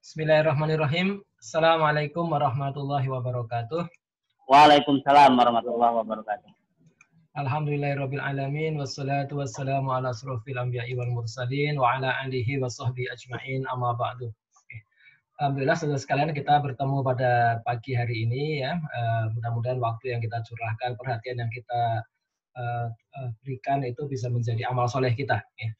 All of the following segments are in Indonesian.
Bismillahirrahmanirrahim. Assalamualaikum warahmatullahi wabarakatuh. Waalaikumsalam warahmatullahi wabarakatuh. Alhamdulillahirabbil alamin wassalatu wassalamu ala asrofil anbiya'i wal mursalin wa ala alihi wa sahbihi ajmain amma ba'du. Alhamdulillah saudara sekalian kita bertemu pada pagi hari ini ya. Mudah-mudahan waktu yang kita curahkan, perhatian yang kita berikan itu bisa menjadi amal soleh kita ya.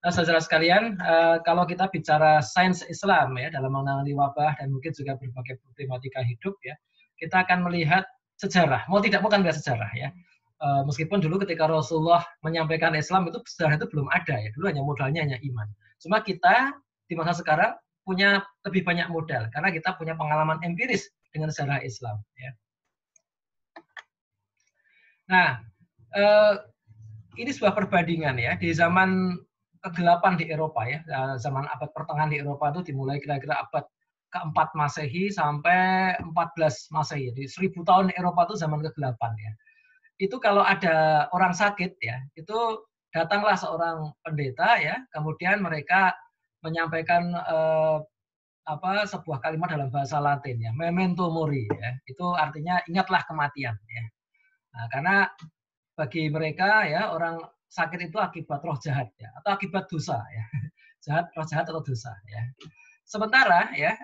Nah, saudara sekalian, kalau kita bicara sains Islam ya dalam menangani wabah dan mungkin juga berbagai problematika hidup ya, kita akan melihat sejarah. Mau tidak mau kan melihat sejarah ya. Meskipun dulu ketika Rasulullah menyampaikan Islam itu sejarah itu belum ada ya. Dulu hanya modalnya hanya iman. Cuma kita di masa sekarang punya lebih banyak modal karena kita punya pengalaman empiris dengan sejarah Islam ya. Nah, ini sebuah perbandingan ya di zaman kegelapan di Eropa ya, zaman abad pertengahan di Eropa itu dimulai kira-kira abad ke-4 Masehi sampai 14 Masehi. Jadi 1000 tahun di Eropa itu zaman kegelapan ya. Itu kalau ada orang sakit ya, itu datanglah seorang pendeta ya, kemudian mereka menyampaikan sebuah kalimat dalam bahasa Latin ya, memento mori ya. Itu artinya ingatlah kematian ya. Nah, karena bagi mereka ya orang sakit itu akibat roh jahat ya atau akibat dosa ya. Roh jahat atau dosa ya. Sementara ya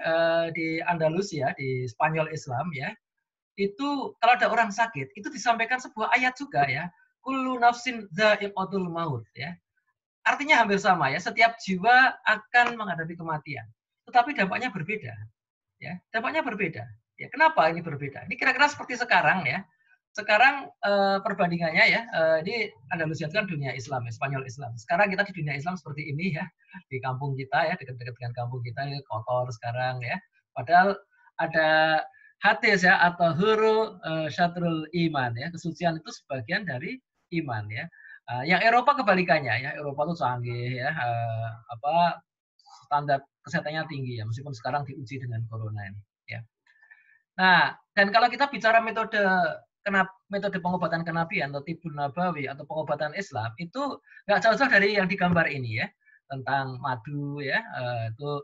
di Andalusia di Spanyol Islam ya, itu kalau ada orang sakit itu disampaikan sebuah ayat juga ya. Kullu nafsin dha'iqatul maut ya. Artinya hampir sama ya, setiap jiwa akan menghadapi kematian. Tetapi dampaknya berbeda ya. Dampaknya berbeda. Ya, kenapa ini berbeda? Ini kira-kira seperti sekarang ya. Sekarang perbandingannya ya, ini Andalusia kan dunia Islam, ya, Spanyol Islam. Sekarang kita di dunia Islam seperti ini ya, di kampung kita ya, dekat-dekat dengan kampung kita ini kotor sekarang ya. Padahal ada hadis ya atau huru syatrul iman ya, kesucian itu sebagian dari iman ya. Yang Eropa kebalikannya ya, Eropa itu canggih ya, standar kesehatannya tinggi ya, meskipun sekarang diuji dengan corona ini ya. Nah, dan kalau kita bicara metode pengobatan kenabian atau tibun nabawi atau pengobatan Islam itu nggak jauh-jauh dari yang digambar ini ya, tentang madu ya, itu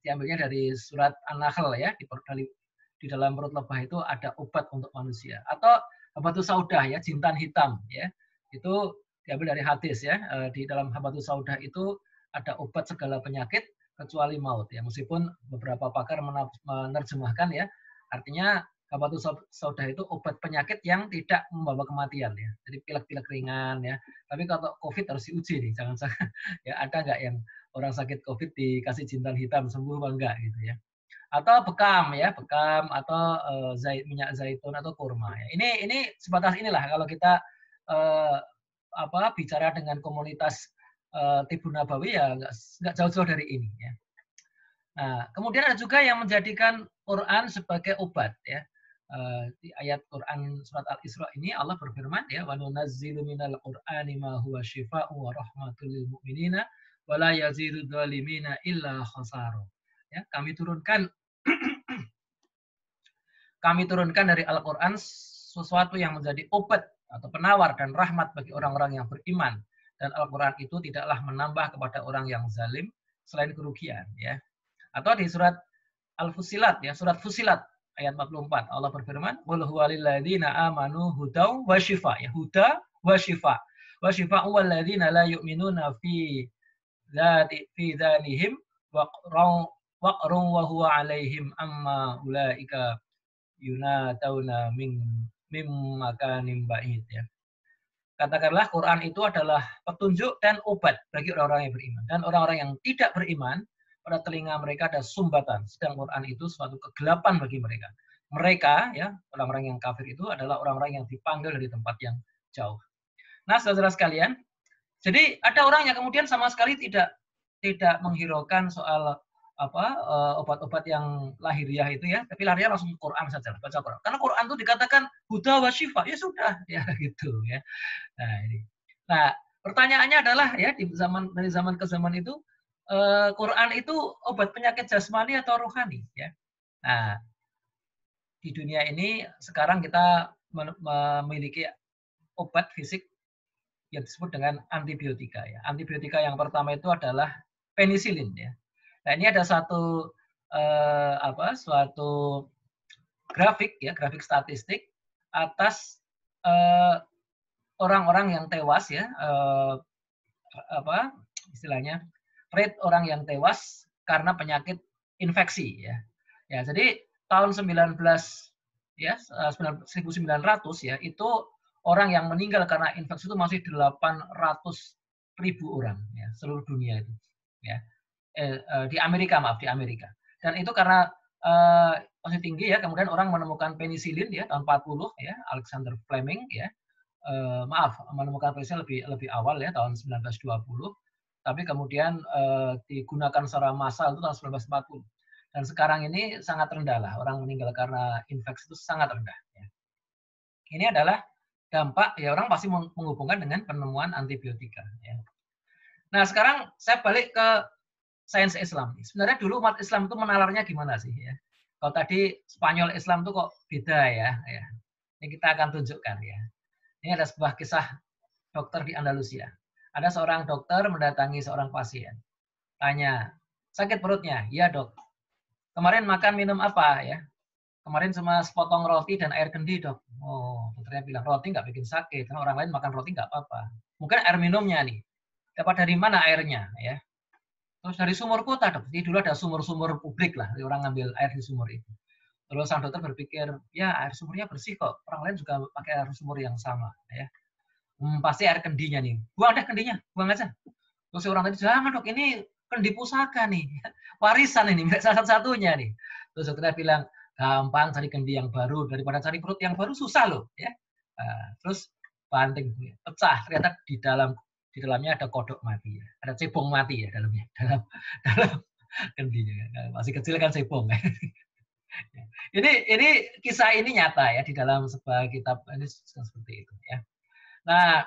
diambilnya dari surat An-Nahl ya, di dalam perut lebah itu ada obat untuk manusia, atau habatus saudah ya, jintan hitam ya, itu diambil dari hadis ya, di dalam habatus saudah itu ada obat segala penyakit kecuali maut ya, meskipun beberapa pakar menerjemahkan ya, artinya habatus saudah itu obat penyakit yang tidak membawa kematian ya. Jadi pilek-pilek ringan ya. Tapi kalau COVID harus diuji nih, jangan-jangan ya ada nggak yang orang sakit COVID dikasih jintan hitam sembuh apa enggak gitu ya. Atau bekam ya, bekam atau minyak zaitun atau kurma ya. Ini sebatas inilah kalau kita bicara dengan komunitas Tibun Nabawi ya nggak jauh-jauh dari ini ya. Nah, kemudian ada juga yang menjadikan Quran sebagai obat ya. Di ayat Quran surat Al-Isra ini Allah berfirman ya, wa nunazzilu minal qur'ani ma huwa syifaa'un wa rahmatul lil mu'minina wa la yazidu dzalimina illa khasara. Ya, kami turunkan dari Al-Qur'an sesuatu yang menjadi obat atau penawar dan rahmat bagi orang-orang yang beriman, dan Al-Qur'an itu tidaklah menambah kepada orang yang zalim selain kerugian ya. Atau di surat Al-Fusilat ya, surat Fusilat ayat 44 Allah berfirman, "Qul huwalil ladzina amanu hudaw wa syifa." Ya, huda wa syifa. Wa syifa'u wal ladzina la yu'minuna fi dzanihim waqrun wa huwa 'alaihim amma ulaika yunatawna min makanin ba'id ya. Katakanlah Quran itu adalah petunjuk dan obat bagi orang-orang yang beriman, dan orang-orang yang tidak beriman pada telinga mereka ada sumbatan, sedang Quran itu suatu kegelapan bagi mereka. Mereka ya, orang-orang yang kafir itu adalah orang-orang yang dipanggil dari tempat yang jauh. Nah, saudara sekalian, jadi ada orang yang kemudian sama sekali tidak menghiraukan soal obat-obat yang lahiriah itu ya, tapi lahiriah langsung Quran saja, baca Quran. Karena Quran itu dikatakan huda wa syifa, ya sudah ya gitu ya. Nah, ini. Nah, pertanyaannya adalah ya dari zaman ke zaman itu Quran itu obat penyakit jasmani atau rohani ya. Nah, di dunia ini sekarang kita memiliki obat fisik yang disebut dengan antibiotika ya. Antibiotika yang pertama itu adalah penisilin ya. Nah, ini ada suatu grafik ya, grafik statistik atas orang-orang yang tewas ya, istilahnya rate orang yang tewas karena penyakit infeksi ya. Ya, jadi tahun 1900 ya, itu orang yang meninggal karena infeksi itu masih 800.000 orang ya, seluruh dunia itu. Ya. Di Amerika, di Amerika. Dan itu karena masih tinggi ya, kemudian orang menemukan penisilin ya tahun 40 ya, Alexander Fleming ya. Menemukan penisilin lebih awal ya tahun 1920. Tapi kemudian digunakan secara massal itu tahun 1940. Dan sekarang ini sangat rendah lah, orang meninggal karena infeksi itu sangat rendah. Ya. Ini adalah dampak ya, orang pasti menghubungkan dengan penemuan antibiotika. Ya. Nah sekarang saya balik ke sains Islam. Sebenarnya dulu umat Islam itu menalarnya gimana sih? Ya. Kalau tadi Spanyol Islam itu kok beda ya. Ini kita akan tunjukkan ya. Ini ada sebuah kisah dokter di Andalusia. Ada seorang dokter mendatangi seorang pasien. Tanya, sakit perutnya? Ya dok. Kemarin makan minum apa ya? Kemarin cuma sepotong roti dan air kendi dok. Oh, dokternya bilang roti nggak bikin sakit. Karena orang lain makan roti nggak apa-apa. Mungkin air minumnya nih. Dapat dari mana airnya ya? Terus dari sumur kota dok. Jadi dulu ada sumur-sumur publik lah. Orang ngambil air di sumur itu. Terus sang dokter berpikir, ya air sumurnya bersih kok. Orang lain juga pakai air sumur yang sama ya. Pasti air kendinya nih. Buang deh kendinya, buang aja. Terus orang tadi, jangan dok, ini kendi pusaka nih. Warisan ini, salah satu-satunya nih. Terus dokternya bilang, gampang cari kendi yang baru daripada cari perut yang baru, susah loh ya. Terus banting, pecah. Ternyata di dalamnya ada kodok mati, ya. Ada cebong mati ya dalamnya. Dalam kendinya. Masih kecil kan cebong. Ini kisah ini nyata ya di dalam sebuah kitab ini seperti itu ya. Nah,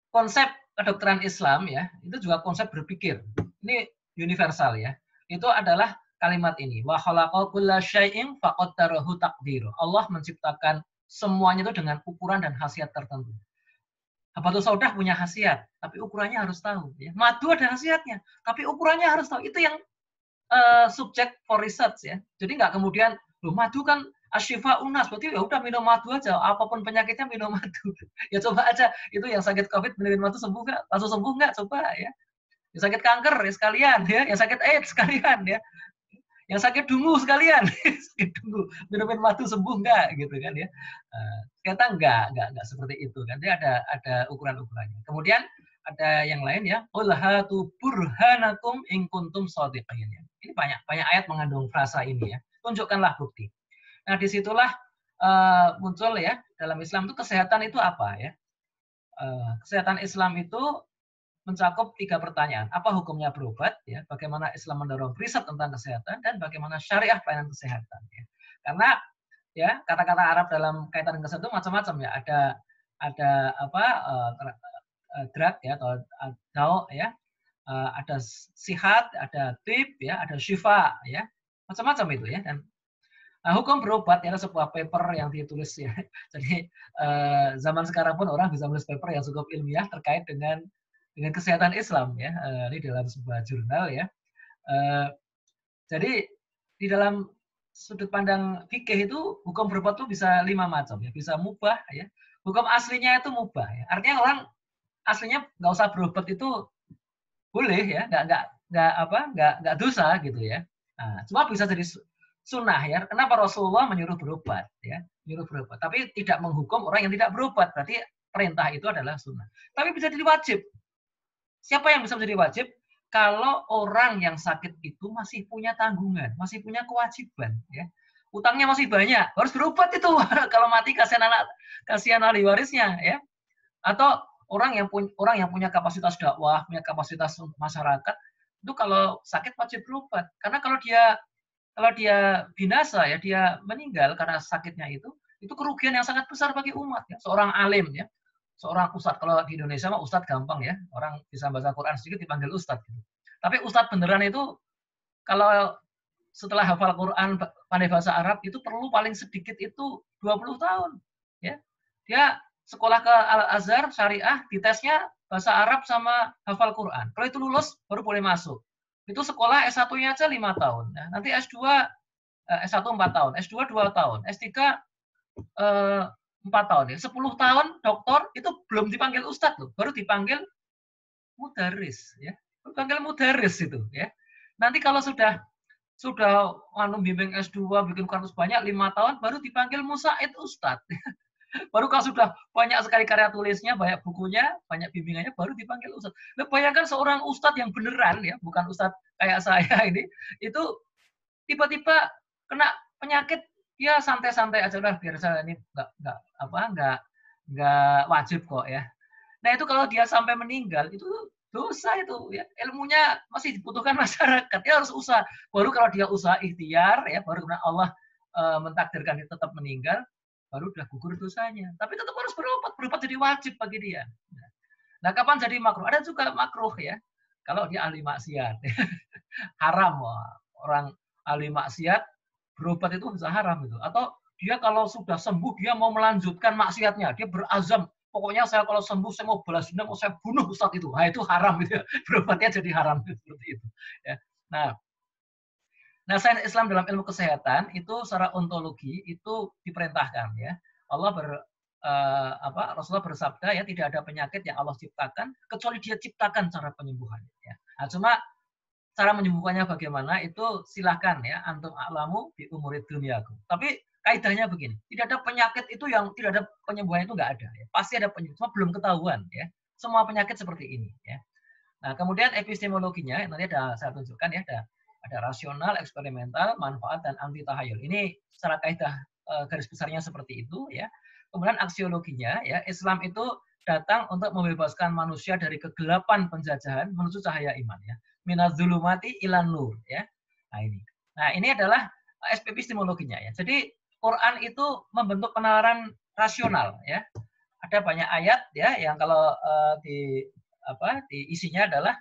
konsep kedokteran Islam ya, itu juga konsep berpikir. Ini universal ya. Itu adalah kalimat ini. Wa khalaqa kulla syai'in faqaddarahu taqdir. Allah menciptakan semuanya itu dengan ukuran dan khasiat tertentu. Habatus saudah punya khasiat, tapi ukurannya harus tahu. Ya. Madu ada khasiatnya, tapi ukurannya harus tahu. Itu yang subject for research ya. Jadi nggak kemudian, loh madu kan asyifa unas, berarti ya udah minum madu aja, apapun penyakitnya minum madu. Ya coba aja, itu yang sakit COVID minum madu sembuh nggak? Langsung sembuh nggak? Coba ya. Yang sakit kanker ya sekalian ya, yang sakit AIDS sekalian ya. Yang sakit dungu sekalian, sakit dungu, minumin madu sembuh nggak gitu kan ya. Ternyata nggak seperti itu kan. Dia ada ukuran-ukurannya. Kemudian ada yang lain ya, qul hatu burhanakum in kuntum shadiqin. Ini banyak ayat mengandung frasa ini ya. Tunjukkanlah bukti. Nah, disitulah muncul ya dalam Islam itu kesehatan itu apa ya? Kesehatan Islam itu mencakup 3 pertanyaan. Apa hukumnya berobat? Ya, bagaimana Islam mendorong riset tentang kesehatan dan bagaimana syariah pelayanan kesehatan. Ya. Karena ya kata-kata Arab dalam kaitan dengan kesehatan itu macam-macam ya. Ada drug ya atau dao ya. Ada sihat, ada tib ya, ada syifa ya. Macam-macam itu ya. Dan hukum berobat adalah sebuah paper yang ditulis ya. Jadi zaman sekarang pun orang bisa menulis paper yang cukup ilmiah terkait dengan kesehatan Islam ya. Ini dalam sebuah jurnal ya. Jadi di dalam sudut pandang fikih itu hukum berobat itu bisa 5 macam ya. Bisa mubah ya. Hukum aslinya itu mubah ya. Artinya orang aslinya nggak usah berobat itu boleh ya, nggak dosa gitu ya. Nah, cuma bisa jadi sunnah ya. Kenapa Rasulullah menyuruh berobat ya? Menyuruh berobat. Tapi tidak menghukum orang yang tidak berobat. Berarti perintah itu adalah sunnah. Tapi bisa jadi wajib. Siapa yang bisa menjadi wajib? Kalau orang yang sakit itu masih punya tanggungan, masih punya kewajiban ya. Utangnya masih banyak, harus berobat itu. Kalau mati kasihan ahli warisnya ya. Atau orang yang punya kapasitas dakwah, punya kapasitas masyarakat, itu kalau sakit wajib berobat. Karena kalau dia binasa ya, dia meninggal karena sakitnya itu kerugian yang sangat besar bagi umat ya. Seorang alim ya, seorang ustadz, kalau di Indonesia mah ustadz gampang ya, orang bisa baca Quran sedikit dipanggil ustadz gitu. Tapi ustadz beneran itu kalau setelah hafal Quran, pandai bahasa Arab itu perlu paling sedikit itu 20 tahun ya. Dia sekolah ke Al-Azhar syariah, ditesnya bahasa Arab sama hafal Quran. Kalau itu lulus baru boleh masuk. Itu sekolah S1-nya aja 5 tahun. Nah, nanti S2 S1 4 tahun, S2 2 tahun, S3 4 tahun ya. 10 tahun doktor itu belum dipanggil ustadz loh, baru dipanggil mudaris ya. Dipanggil mudaris itu ya. Nanti kalau sudah bimbing S2 bikin kampus banyak 5 tahun baru dipanggil musaid ustadz. Baru kalau sudah banyak sekali karya tulisnya, banyak bukunya, banyak bimbingannya, baru dipanggil ustadz. Nah, bayangkan seorang ustadz yang beneran ya, bukan ustadz kayak saya ini, itu tiba-tiba kena penyakit, ya santai-santai aja lah, biar saya ini nggak wajib kok ya. Nah itu kalau dia sampai meninggal itu dosa itu ya, ilmunya masih dibutuhkan masyarakat, dia harus usaha. Baru kalau dia usaha ikhtiar ya, baru kemudian Allah mentakdirkan dia tetap meninggal, baru udah gugur dosanya. Tapi tetap harus berobat jadi wajib bagi dia. Nah kapan jadi makruh? Ada juga makruh ya, kalau dia ahli maksiat. Haram orang ahli maksiat berobat itu bisa haram itu. Atau dia kalau sudah sembuh dia mau melanjutkan maksiatnya, dia berazam, pokoknya saya kalau sembuh saya mau balas dendam, mau saya bunuh ustadz itu. Nah itu haram gitu. Berobatnya jadi haram seperti itu ya. Nah, sains Islam dalam ilmu kesehatan itu secara ontologi itu diperintahkan ya. Allah Rasulullah bersabda ya, tidak ada penyakit yang Allah ciptakan kecuali dia ciptakan cara penyembuhannya ya. Nah, cuma cara menyembuhkannya bagaimana itu silahkan ya, antum a'lamu bi umurid dunyakum. Tapi kaidahnya begini, tidak ada penyakit itu yang tidak ada penyembuhannya, itu nggak ada ya. Pasti ada penyembuhan, cuma belum ketahuan ya. Semua penyakit seperti ini ya. Nah, kemudian epistemologinya nanti saya tunjukkan ya, ada rasional, eksperimental, manfaat, dan anti tahayul. Ini secara kaidah garis besarnya seperti itu ya. Kemudian aksiologinya ya, Islam itu datang untuk membebaskan manusia dari kegelapan penjajahan menuju cahaya iman ya. Minadzulumati ilan nur ya. Nah ini adalah epistemologinya ya. Jadi Quran itu membentuk penalaran rasional ya. Ada banyak ayat ya yang kalau di isinya adalah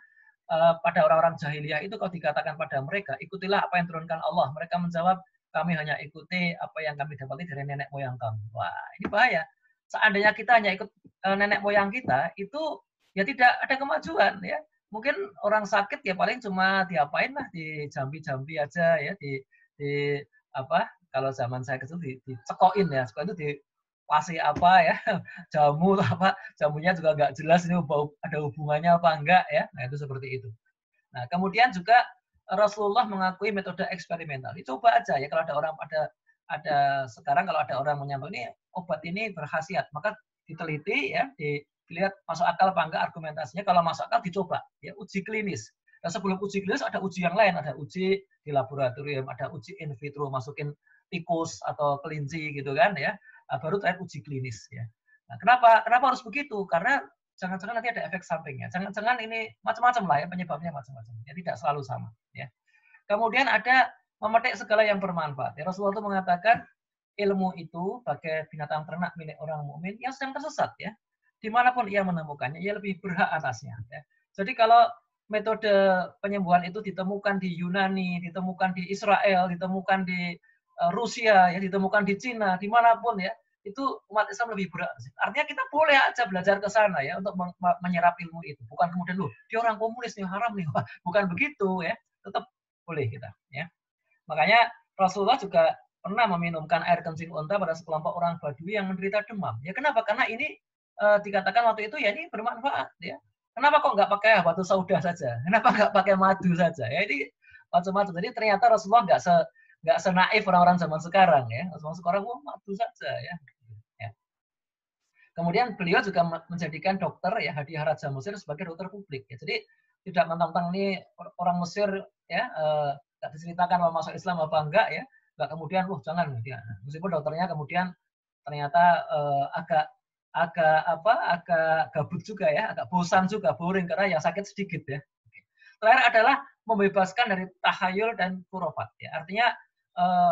pada orang-orang jahiliyah itu kalau dikatakan pada mereka, ikutilah apa yang turunkan Allah. Mereka menjawab, kami hanya ikuti apa yang kami dapati dari nenek moyang kami. Wah, ini bahaya. Seandainya kita hanya ikut nenek moyang kita, itu ya tidak ada kemajuan ya. Mungkin orang sakit ya paling cuma diapain lah, dijampi-jampi aja ya, di kalau zaman saya kecil dicekokin ya, sekolah itu dikasih apa ya, jamunya juga nggak jelas ini ada hubungannya apa enggak ya. Nah itu seperti itu. Nah kemudian juga Rasulullah mengakui metode eksperimental. Coba aja ya, kalau ada orang ada sekarang kalau ada orang menyampaikan ini obat ini berkhasiat, maka diteliti ya, dilihat masuk akal apa enggak argumentasinya. Kalau masuk akal dicoba ya, uji klinis. Dan sebelum uji klinis ada uji yang lain, ada uji di laboratorium, ada uji in vitro, masukin tikus atau kelinci gitu kan ya. Baru terakhir uji klinis ya. Nah, kenapa harus begitu? Karena jangan-jangan nanti ada efek sampingnya. Jangan-jangan ini macam-macam lah ya, penyebabnya macam-macam. Ya tidak selalu sama ya. Kemudian ada memetik segala yang bermanfaat. Ya, Rasulullah itu mengatakan ilmu itu bagai binatang ternak milik orang mukmin yang sedang tersesat ya. Dimanapun ia menemukannya, ia lebih berhak atasnya. Ya. Jadi kalau metode penyembuhan itu ditemukan di Yunani, ditemukan di Israel, ditemukan di Rusia, ya ditemukan di Cina, dimanapun ya, itu umat Islam lebih berat. Artinya kita boleh aja belajar ke sana ya untuk menyerap ilmu itu. Bukan kemudian loh, dia orang komunis nih, haram nih. Bukan begitu ya. Tetap boleh kita ya. Makanya Rasulullah juga pernah meminumkan air kencing unta pada sekelompok orang Badui yang menderita demam. Ya kenapa? Karena ini dikatakan waktu itu ya ini bermanfaat ya. Kenapa kok nggak pakai batu sauda saja? Kenapa nggak pakai madu saja? Ya ini macam-macam. Jadi ternyata Rasulullah nggak senaif orang-orang zaman sekarang ya. Zaman sekarang madu saja ya. Kemudian beliau juga menjadikan dokter ya Hadiah Raja Mesir sebagai dokter publik. Ya. Jadi tidak mentang-mentang ini orang Mesir ya nggak diceritakan mau masuk Islam apa enggak ya. Nggak kemudian jangan ya. Meskipun dokternya kemudian ternyata agak gabut juga ya, agak bosan juga, boring karena yang sakit sedikit ya. Terakhir adalah membebaskan dari tahayul dan khurafat ya. Artinya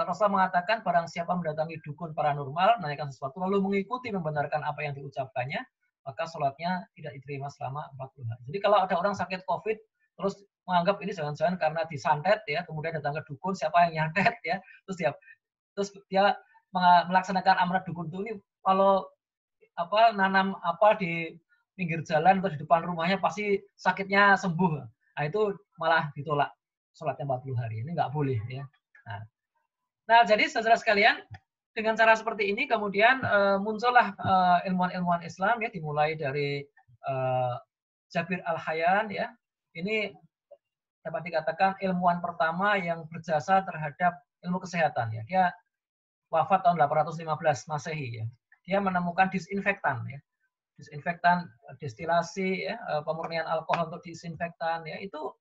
Rasulullah mengatakan barang siapa mendatangi dukun paranormal, menanyakan sesuatu, lalu mengikuti membenarkan apa yang diucapkannya, maka sholatnya tidak diterima selama 40 hari. Jadi kalau ada orang sakit COVID, terus menganggap ini jangan-jangan karena disantet ya, kemudian datang ke dukun, siapa yang nyantet ya, terus dia melaksanakan amanat dukun itu, ini kalau nanam di pinggir jalan atau di depan rumahnya pasti sakitnya sembuh. Nah itu malah ditolak. sholatnya 40 hari. Ini nggak boleh ya. Nah, jadi saudara sekalian, dengan cara seperti ini kemudian muncullah ilmuwan-ilmuwan Islam ya, dimulai dari Jabir Al-Hayyan ya. Ini dapat dikatakan ilmuwan pertama yang berjasa terhadap ilmu kesehatan ya. Dia wafat tahun 815 Masehi ya. Dia menemukan disinfektan ya. Disinfektan, destilasi ya, pemurnian alkohol untuk disinfektan ya. Itu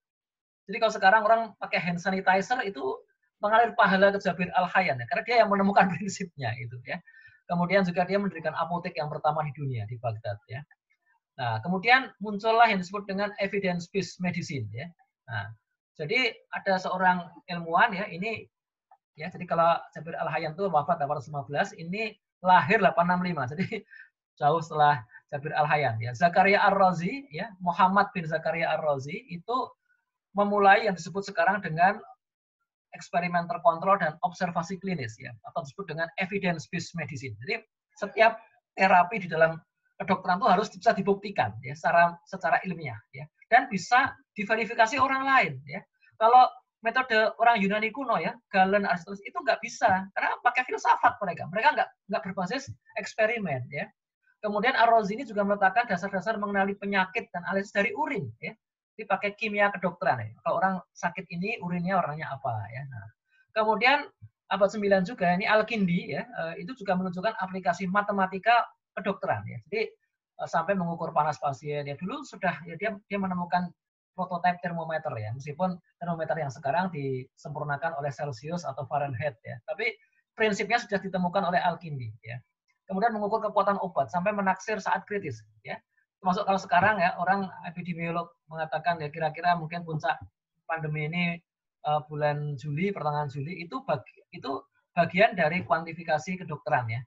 jadi kalau sekarang orang pakai hand sanitizer itu mengalir pahala ke Jabir Al-Hayyan ya, karena dia yang menemukan prinsipnya itu ya. Kemudian juga dia mendirikan apotek yang pertama di dunia di Baghdad ya. Nah, kemudian muncullah yang disebut dengan evidence based medicine ya. Nah, jadi ada seorang ilmuwan ya, ini ya, jadi kalau Jabir Al-Hayyan itu wafat 815, ini lahir 865. Jadi jauh setelah Jabir Al-Hayyan ya. Zakaria Ar-Razi ya, Muhammad bin Zakaria Ar-Razi itu memulai yang disebut sekarang dengan eksperimen terkontrol dan observasi klinis ya, atau disebut dengan evidence based medicine. Jadi setiap terapi di dalam kedokteran itu harus bisa dibuktikan ya secara ilmiah ya, dan bisa diverifikasi orang lain ya. Kalau metode orang Yunani kuno ya, Galen, Aristoteles itu nggak bisa karena pakai filsafat mereka nggak berbasis eksperimen ya. Kemudian Ar-Razi ini juga meletakkan dasar-dasar mengenali penyakit dan analisis dari urin ya. Dipakai kimia kedokteran ya. Kalau orang sakit ini urinnya warnanya apa ya. Nah, kemudian abad 9 juga ini Al-Kindi ya, itu juga menunjukkan aplikasi matematika kedokteran ya. Jadi sampai mengukur panas pasien ya. Dulu sudah ya dia menemukan prototipe termometer ya. Meskipun termometer yang sekarang disempurnakan oleh Celsius atau Fahrenheit ya. Tapi prinsipnya sudah ditemukan oleh Al-Kindi ya. Kemudian mengukur kekuatan obat sampai menaksir saat kritis ya. Termasuk kalau sekarang ya, orang epidemiolog mengatakan ya kira-kira mungkin puncak pandemi ini bulan Juli, pertengahan Juli, itu bagian dari kuantifikasi kedokteran ya.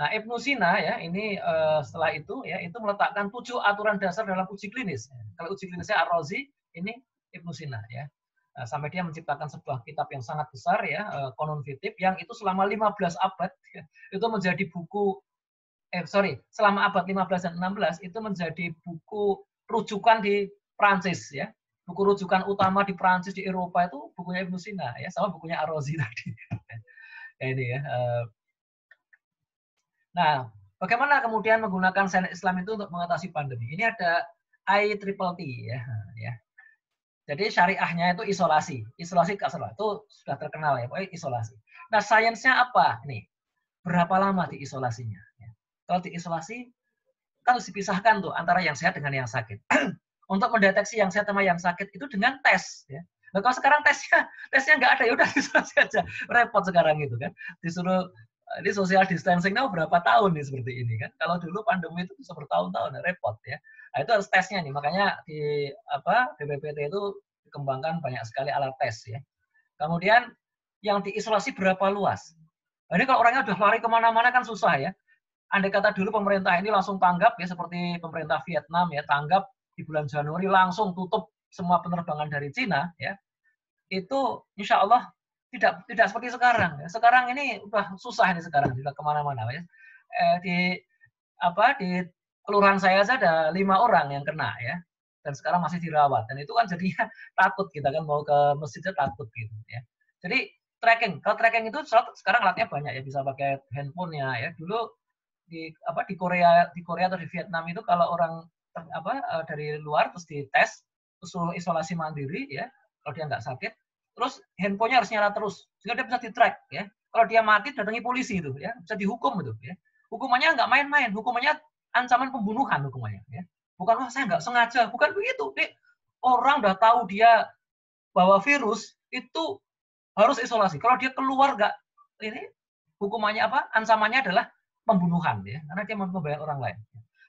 Nah, Ibnu Sina ya, ini setelah itu ya, itu meletakkan 7 aturan dasar dalam uji klinis. Kalau uji klinisnya Ar-Razi, ini Ibnu Sina ya. Nah, sampai dia menciptakan sebuah kitab yang sangat besar ya, Qanun Fitib, yang itu selama 15 abad ya, itu menjadi buku selama abad 15 dan 16 itu menjadi buku rujukan di Prancis ya. Buku rujukan utama di Prancis, di Eropa itu bukunya Ibnu Sina ya, sama bukunya Ar-Razi tadi. Ya, ini ya. Nah, bagaimana kemudian menggunakan sains Islam itu untuk mengatasi pandemi? Ini ada ITTT ya. Jadi syariahnya itu isolasi kasar itu sudah terkenal ya, pokoknya isolasi. Nah, sainsnya apa? Nih, berapa lama diisolasinya? Kalau diisolasi, kan harus dipisahkan tuh antara yang sehat dengan yang sakit. Untuk mendeteksi yang sehat sama yang sakit itu dengan tes. Ya. Nah, kalau sekarang tesnya nggak ada, ya udah isolasi aja. Repot sekarang itu kan. Disuruh ini social distancing berapa tahun nih seperti ini kan. Kalau dulu pandemi itu bisa bertahun-tahun, repot ya. Nah, itu harus tesnya nih. Makanya di BPPT itu dikembangkan banyak sekali alat tes ya. Kemudian yang diisolasi berapa luas? Nah, ini kalau orangnya udah lari kemana-mana kan susah ya. Andai kata dulu pemerintah ini langsung tanggap ya, seperti pemerintah Vietnam ya, tanggap di bulan Januari langsung tutup semua penerbangan dari Cina ya, itu insya Allah tidak seperti sekarang ya. Sekarang ini udah susah ini sekarang, tidak kemana-mana ya. Di kelurahan saya saja ada 5 orang yang kena ya, dan sekarang masih dirawat, dan itu kan jadinya takut, kita kan mau ke masjidnya takut gitu ya. Jadi kalau tracking itu sekarang alatnya banyak ya, bisa pakai handphonenya ya. Dulu di Korea atau di Vietnam itu kalau orang dari luar terus dites, terus suruh isolasi mandiri ya, kalau dia nggak sakit, terus handphonenya harus nyala terus sehingga dia bisa di-track ya. Kalau dia mati datangi polisi itu ya, bisa dihukum itu ya. Hukumannya nggak main-main, hukumannya ancaman pembunuhan hukumannya ya. Bukan saya nggak sengaja, bukan begitu. Orang udah tahu dia bawa virus itu harus isolasi. Kalau dia keluar nggak ini, hukumannya ancamannya adalah pembunuhan ya, karena dia membayar orang lain.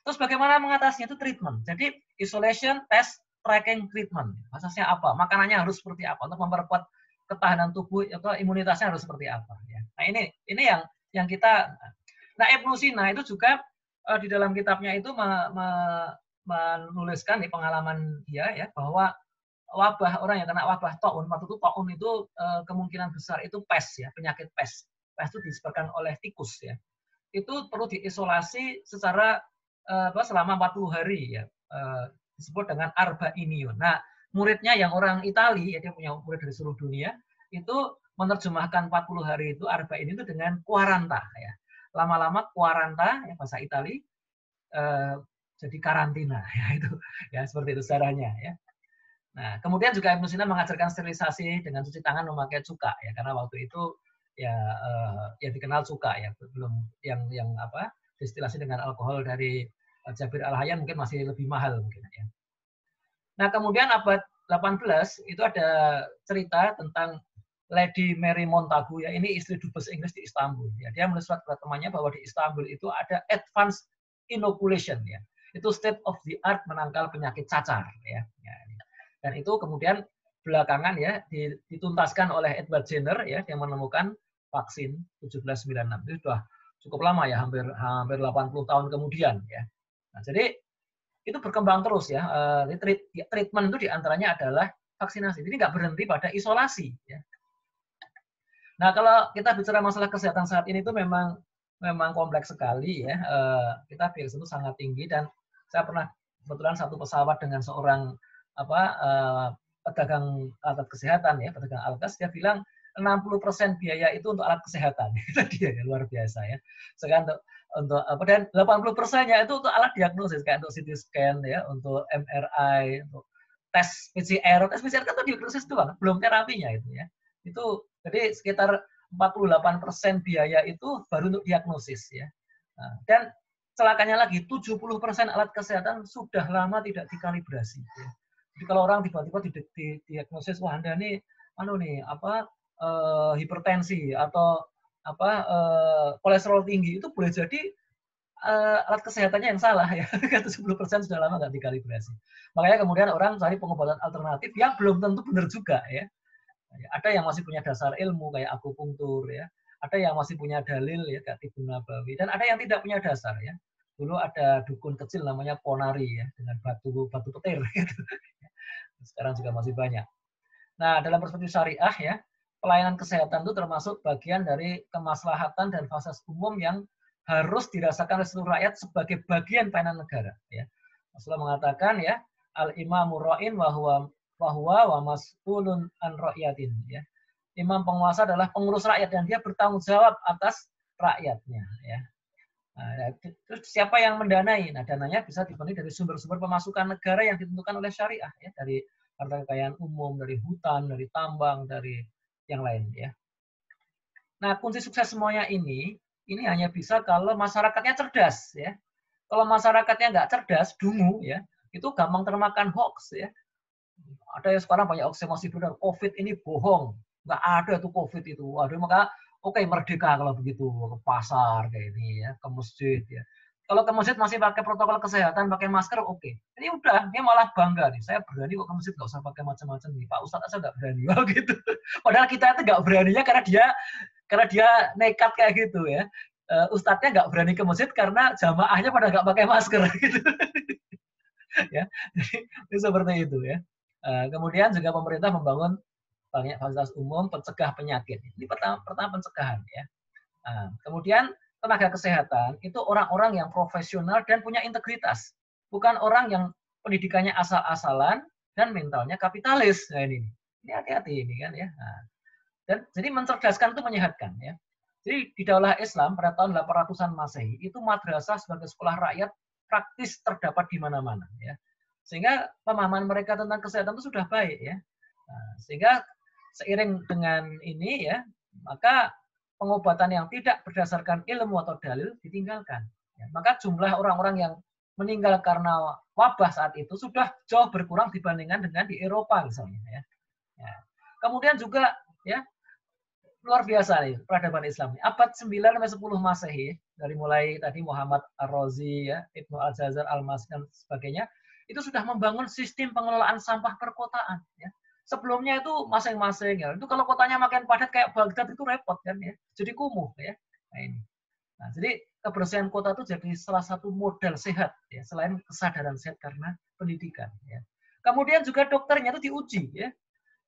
Terus bagaimana mengatasinya? Itu treatment. Jadi isolation, test, tracking, treatment. Asasnya apa? Makanannya harus seperti apa untuk memperkuat ketahanan tubuh atau imunitasnya harus seperti apa ya. Nah, ini yang kita. Nah, Ibnu Sina itu juga di dalam kitabnya itu menuliskan di pengalaman dia ya, bahwa wabah orang yang kena wabah taun, waktu itu taun itu kemungkinan besar itu pes ya, penyakit pes. Pes itu disebabkan oleh tikus ya. Itu perlu diisolasi secara selama 40 hari ya, disebut dengan arba'iniyun. Nah, muridnya yang orang Itali, ya dia punya murid dari seluruh dunia, itu menerjemahkan 40 hari itu arba'in itu dengan quaranta ya. Lama-lama quaranta ya bahasa Itali jadi karantina ya itu ya seperti itu caranya ya. Nah, kemudian juga Ibnu Sina mengajarkan sterilisasi dengan cuci tangan memakai cuka ya karena waktu itu ya ya dikenal cuka ya belum yang apa destilasi dengan alkohol dari Jabir Al-Hayyan mungkin masih lebih mahal mungkin ya. Nah, kemudian abad 18 itu ada cerita tentang Lady Mary Montagu ya ini istri dubes Inggris di Istanbul ya dia menulis surat kepada temannya bahwa di Istanbul itu ada advanced inoculation ya itu state of the art menangkal penyakit cacar ya. Dan itu kemudian belakangan ya dituntaskan oleh Edward Jenner ya yang menemukan vaksin 1796 itu sudah cukup lama ya hampir 80 tahun kemudian ya. Nah, jadi itu berkembang terus ya. Treatment itu diantaranya adalah vaksinasi. Jadi nggak berhenti pada isolasi ya. Nah, kalau kita bicara masalah kesehatan saat ini itu memang kompleks sekali ya. Kita bias itu sangat tinggi dan saya pernah kebetulan satu pesawat dengan seorang pedagang alat kesehatan ya, pedagang alkes dia bilang 60% biaya itu untuk alat kesehatan. Itu dia ya, luar biasa ya. Sekarang untuk apa dan 80%-nya itu untuk alat diagnosis kayak untuk CT scan ya, untuk MRI, untuk tes PCR. Tes PCR kan itu diagnosis doang, belum terapinya itu ya. Itu jadi sekitar 48% biaya itu baru untuk diagnosis ya. Nah, dan celakanya lagi 70% alat kesehatan sudah lama tidak dikalibrasi ya. Jadi kalau orang tiba-tiba diagnosis wah Anda nih hipertensi atau kolesterol tinggi itu boleh jadi alat kesehatannya yang salah ya. 70% sudah lama nggak dikalibrasi. Makanya kemudian orang cari pengobatan alternatif yang belum tentu benar juga ya. Ada yang masih punya dasar ilmu kayak akupunktur ya. Ada yang masih punya dalil ya kayak Tibun Nabawi dan ada yang tidak punya dasar ya. Dulu ada dukun kecil namanya Ponari ya dengan batu petir gitu. Sekarang juga masih banyak. Nah, dalam perspektif syariah ya, pelayanan kesehatan itu termasuk bagian dari kemaslahatan dan fasilitas umum yang harus dirasakan oleh seluruh rakyat sebagai bagian pelayanan negara ya. Rasulullah mengatakan ya, al-imamu ra'in wa mas'ulun an ra'iyatin ya. Imam penguasa adalah pengurus rakyat dan dia bertanggung jawab atas rakyatnya ya. Nah, terus siapa yang mendanai? Nah, dananya bisa dipenuhi dari sumber-sumber pemasukan negara yang ditentukan oleh syariah ya, dari harta kekayaan umum, dari hutan, dari tambang, dari yang lain ya. Nah, kunci sukses semuanya ini hanya bisa kalau masyarakatnya cerdas ya. Kalau masyarakatnya nggak cerdas, dungu ya, itu gampang termakan hoax ya. Ada yang sekarang banyak hoax yang masih benar, COVID ini bohong, nggak ada tuh COVID itu. Waduh, maka oke, merdeka kalau begitu, ke pasar kayak ini ya, ke masjid ya. Kalau ke masjid masih pakai protokol kesehatan, pakai masker, oke. Ini udah, dia malah bangga nih. Saya berani kok ke masjid, nggak usah pakai macam-macam nih. Pak Ustadz aja nggak berani, gitu. Padahal kita itu nggak beraninya karena dia nekat kayak gitu ya. Ustadznya nggak berani ke masjid karena jamaahnya pada nggak pakai masker gitu. Ya, jadi seperti itu ya. Kemudian juga pemerintah membangun banyak fasilitas umum pencegah penyakit. Ini pertama pencegahan ya. Kemudian tenaga kesehatan itu orang-orang yang profesional dan punya integritas, bukan orang yang pendidikannya asal-asalan dan mentalnya kapitalis. Nah ini hati-hati ini kan ya. Dan jadi mencerdaskan itu menyehatkan ya. Jadi di Daulah Islam pada tahun 800-an Masehi itu madrasah sebagai sekolah rakyat praktis terdapat di mana-mana ya. Sehingga pemahaman mereka tentang kesehatan itu sudah baik ya. Sehingga seiring dengan ini ya, maka pengobatan yang tidak berdasarkan ilmu atau dalil ditinggalkan. Ya, maka jumlah orang-orang yang meninggal karena wabah saat itu sudah jauh berkurang dibandingkan dengan di Eropa misalnya. Ya. Ya. Kemudian juga ya luar biasa nih peradaban Islam. Abad 9 sampai 10 Masehi dari mulai tadi Muhammad Ar-Razi ya, Ibnu Al-Jazar Al-Mas dan sebagainya itu sudah membangun sistem pengelolaan sampah perkotaan ya. Sebelumnya itu masing-masing ya. Itu kalau kotanya makin padat kayak Baghdad itu repot kan ya. Jadi kumuh ya. Nah ini. Nah, jadi kebersihan kota itu jadi salah satu modal sehat ya, selain kesadaran sehat karena pendidikan ya. Kemudian juga dokternya itu diuji ya.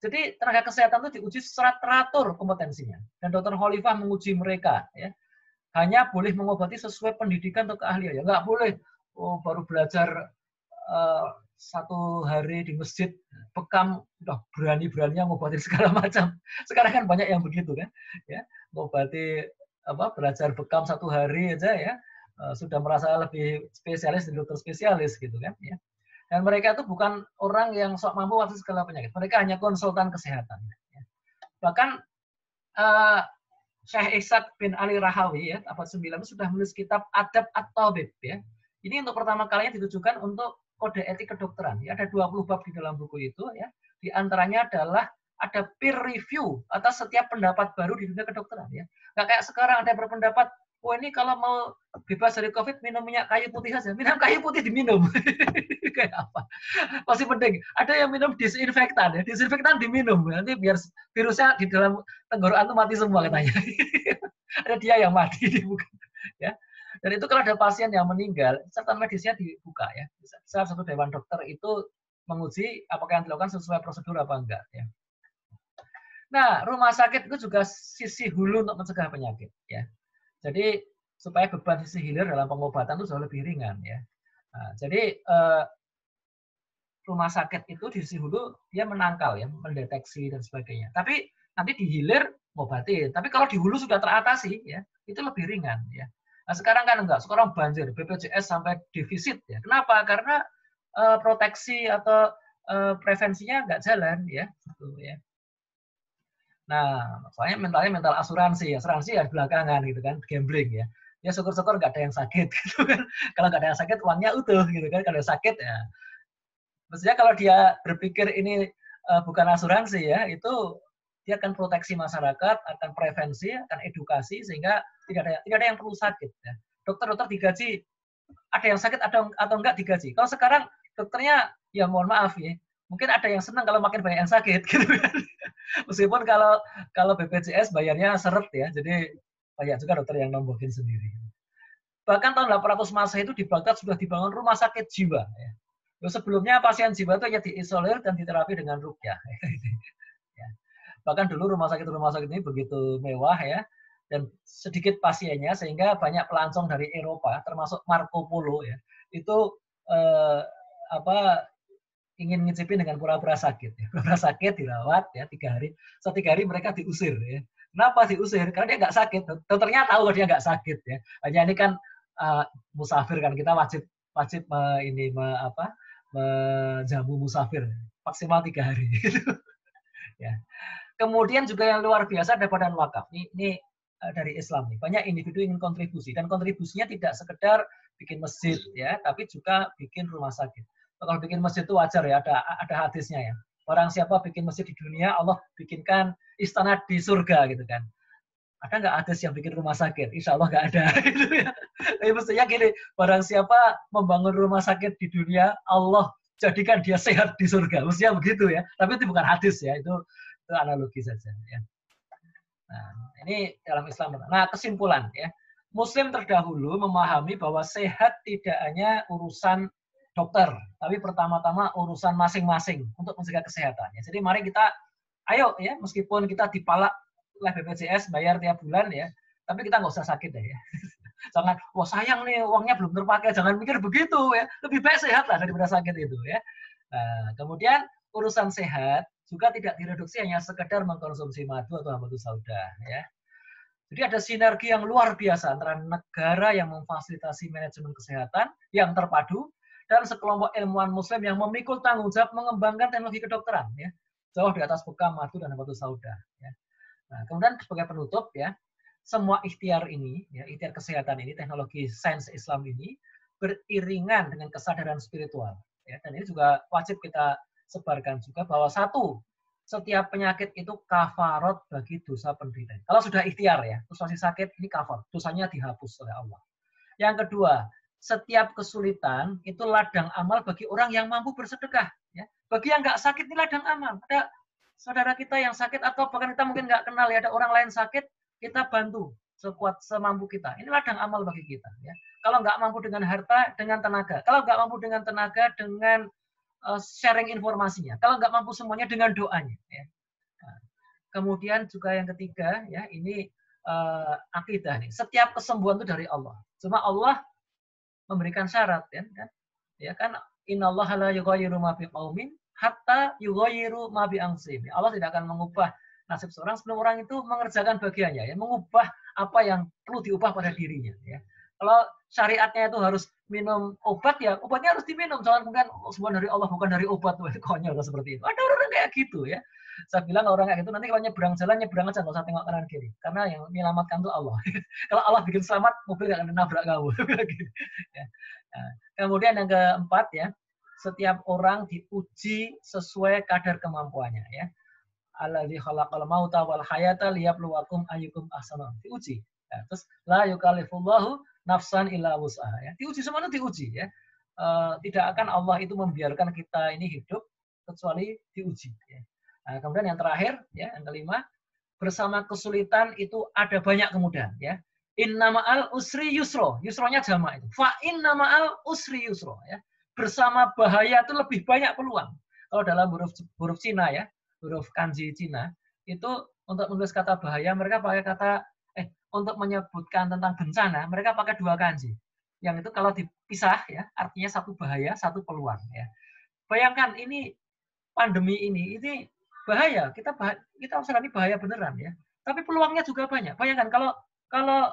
Jadi tenaga kesehatan itu diuji secara teratur kompetensinya dan Dr. Khalifah menguji mereka ya. Hanya boleh mengobati sesuai pendidikan atau keahlian ya. Nggak boleh baru belajar satu hari di masjid bekam udah berani-beraninya ngobatin segala macam. Sekarang kan banyak yang begitu kan, ya ngobati belajar bekam satu hari aja ya sudah merasa lebih spesialis dari dokter spesialis gitu kan ya. Dan mereka itu bukan orang yang sok mampu atas segala penyakit. Mereka hanya konsultan kesehatan. Ya. Bahkan Syekh Ishaq bin Ali Rahawi ya abad 9 sudah menulis kitab Adab at-Tabib ya. Ini untuk pertama kalinya ditujukan untuk kode etik kedokteran. Ya, ada 20 bab di dalam buku itu ya. Di antaranya adalah ada peer review atas setiap pendapat baru di dunia kedokteran ya. Nggak kayak sekarang ada berpendapat, oh ini kalau mau bebas dari COVID minum minyak kayu putih saja. Minum kayu putih diminum. Kayak apa? Masih penting. Ada yang minum disinfektan ya. Disinfektan diminum. Nanti biar virusnya di dalam tenggorokan itu mati semua katanya. Ada dia yang mati bukan ya. Dan itu kalau ada pasien yang meninggal, catatan medisnya dibuka ya. Salah satu dewan dokter itu menguji apakah yang dilakukan sesuai prosedur apa enggak ya. Nah, rumah sakit itu juga sisi hulu untuk mencegah penyakit ya. Jadi supaya beban sisi hilir dalam pengobatan itu jauh lebih ringan ya. Nah, jadi rumah sakit itu di sisi hulu dia menangkal ya, mendeteksi dan sebagainya. Tapi nanti di hilir ngobatin. Tapi kalau di hulu sudah teratasi ya, itu lebih ringan ya. Nah, sekarang kan enggak, sekarang banjir, BPJS sampai defisit ya. Kenapa? Karena proteksi atau prevensinya enggak jalan ya, gitu ya. Nah, soalnya mental asuransi ya belakangan gitu kan, gambling ya. Ya syukur-syukur enggak ada yang sakit gitu kan. Kalau enggak ada yang sakit uangnya utuh gitu kan. Kalau sakit ya mestinya kalau dia berpikir ini bukan asuransi ya, itu dia akan proteksi masyarakat, akan prevensi, akan edukasi sehingga tidak ada yang perlu sakit. Ya. Dokter-dokter digaji, ada yang sakit atau enggak digaji. Kalau sekarang dokternya ya mohon maaf ya, mungkin ada yang senang kalau makin banyak yang sakit gitu kan. Meskipun kalau BPJS bayarnya seret ya, jadi banyak juga dokter yang nombokin sendiri. Bahkan tahun 800 Masehi itu di Baghdad sudah dibangun rumah sakit jiwa. Ya. Sebelumnya pasien jiwa itu hanya diisolir dan diterapi dengan ruqyah. Ya. Bahkan dulu rumah sakit ini begitu mewah ya, dan sedikit pasiennya sehingga banyak pelancong dari Eropa, termasuk Marco Polo ya, itu ingin ngicipin dengan pura-pura sakit. Ya. Pura-pura sakit dirawat ya 3 hari, setelah 3 hari mereka diusir. Ya. Kenapa diusir? Karena dia nggak sakit. Dokternya tahu kalau dia nggak sakit ya. Hanya ini kan musafir kan kita wajib menjamu musafir maksimal 3 hari. Ya. Kemudian juga yang luar biasa ada badan wakaf. Ini dari Islam nih. Banyak individu ingin kontribusi dan kontribusinya tidak sekedar bikin masjid ya, tapi juga bikin rumah sakit. Kalau bikin masjid itu wajar ya, ada hadisnya ya. Orang siapa bikin masjid di dunia, Allah bikinkan istana di surga gitu kan. Ada nggak hadis yang bikin rumah sakit? Insya Allah nggak ada. Tapi mestinya gini, barang siapa membangun rumah sakit di dunia, Allah jadikan dia sehat di surga. Mestinya begitu ya. Tapi itu bukan hadis ya, itu analogi saja. Ya. Nah, ini dalam Islam. Nah, kesimpulan ya. Muslim terdahulu memahami bahwa sehat tidak hanya urusan dokter, tapi pertama-tama urusan masing-masing untuk mencegah kesehatan. Ya. Jadi mari kita, ayo ya, meskipun kita dipalak oleh BPJS bayar tiap bulan ya, tapi kita nggak usah sakit deh ya. Jangan, wah sayang nih uangnya belum terpakai, jangan mikir begitu ya. Lebih baik sehat lah daripada sakit itu ya. Nah, kemudian urusan sehat juga tidak direduksi hanya sekedar mengkonsumsi madu atau habatus sauda ya. Jadi ada sinergi yang luar biasa antara negara yang memfasilitasi manajemen kesehatan yang terpadu dan sekelompok ilmuwan muslim yang memikul tanggung jawab mengembangkan teknologi kedokteran ya. Jauh di atas bekam, madu dan habatus sauda ya. Nah, kemudian sebagai penutup ya, semua ikhtiar ini, ya, ikhtiar kesehatan ini, teknologi sains Islam ini beriringan dengan kesadaran spiritual. Ya, dan ini juga wajib kita sebarkan juga bahwa satu, setiap penyakit itu kafarot bagi dosa penderita. Kalau sudah ikhtiar ya, terus masih sakit, ini kafar, dosanya dihapus oleh Allah. Yang kedua, setiap kesulitan itu ladang amal bagi orang yang mampu bersedekah. Ya. Bagi yang nggak sakit ini ladang amal. Ada saudara kita yang sakit atau bahkan kita mungkin nggak kenal ya, ada orang lain sakit, kita bantu sekuat semampu kita. Ini ladang amal bagi kita. Ya. Kalau nggak mampu dengan harta, dengan tenaga. Kalau nggak mampu dengan tenaga, dengan sharing informasinya. Kalau nggak mampu semuanya, dengan doanya. Ya. Nah, kemudian juga yang ketiga, ya ini akidah nih. Setiap kesembuhan itu dari Allah. Cuma Allah memberikan syarat, ya kan? innallaha la yughayyiru ma biqaumin hatta yughayyiru ma bi anfusihim. Allah tidak akan mengubah nasib seorang sebelum orang itu mengerjakan bagiannya, ya, mengubah apa yang perlu diubah pada dirinya, ya. Kalau syariatnya itu harus minum obat, ya obatnya harus diminum. Jangan kemudian semua dari Allah bukan dari obat, itu konyol seperti itu. Ada orang kayak gitu, ya. Saya bilang orang kayak gitu nanti kalau nyebrang jalan nyebrang aja, nggak usah tengok kanan kiri, karena yang menyelamatkan itu Allah. Kalau Allah bikin selamat, mobil nggak akan nabrak kamu. Ya. Nah, kemudian yang keempat, ya, setiap orang diuji sesuai kadar kemampuannya, ya. Alladzi khalaqal mauta wal hayata liyabluwakum ayyukum ahsanu. Diuji. Ya, terus la yukallifullahu nafsan illa wus'aha, ya. Diuji, semua itu diuji, ya. Tidak akan Allah itu membiarkan kita ini hidup kecuali diuji, ya. Nah, kemudian yang terakhir, ya, yang kelima, bersama kesulitan itu ada banyak kemudahan, ya. Inna ma'al usri yusro. Yusronya jamak itu. Fa inna ma'al usri yusro, ya. Bersama bahaya itu lebih banyak peluang. Kalau dalam huruf Cina, ya, huruf kanji Cina, itu untuk menulis kata bahaya, mereka pakai kata, untuk menyebutkan tentang bencana, mereka pakai dua kanji. Yang itu kalau dipisah, ya, artinya satu bahaya, satu peluang, ya. Bayangkan ini pandemi ini bahaya. Kita ini bahaya beneran, ya. Tapi peluangnya juga banyak. Bayangkan kalau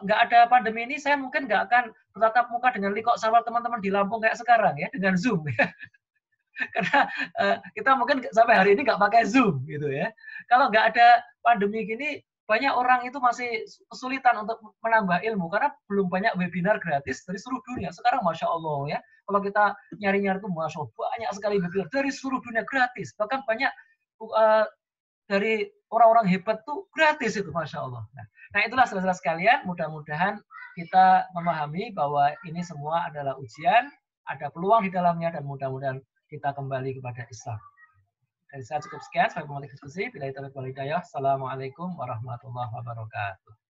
nggak ada pandemi ini, saya mungkin nggak akan bertatap muka dengan Liko sama teman-teman di Lampung kayak sekarang, ya, dengan Zoom, ya. Karena kita mungkin sampai hari ini nggak pakai Zoom, gitu, ya. Kalau nggak ada pandemi gini, banyak orang itu masih kesulitan untuk menambah ilmu karena belum banyak webinar gratis dari seluruh dunia. Sekarang Masya Allah, ya, kalau kita nyari-nyari itu Masya Allah, banyak sekali webinar dari seluruh dunia gratis. Bahkan banyak dari orang-orang hebat tuh gratis itu, Masya Allah. Nah, itulah saudara-saudara sekalian, mudah-mudahan kita memahami bahwa ini semua adalah ujian, ada peluang di dalamnya, dan mudah-mudahan kita kembali kepada Islam. Dari saya cukup sekian, sampai kembali diskusi. Bila itu wal hidayah. Assalamualaikum warahmatullahi wabarakatuh.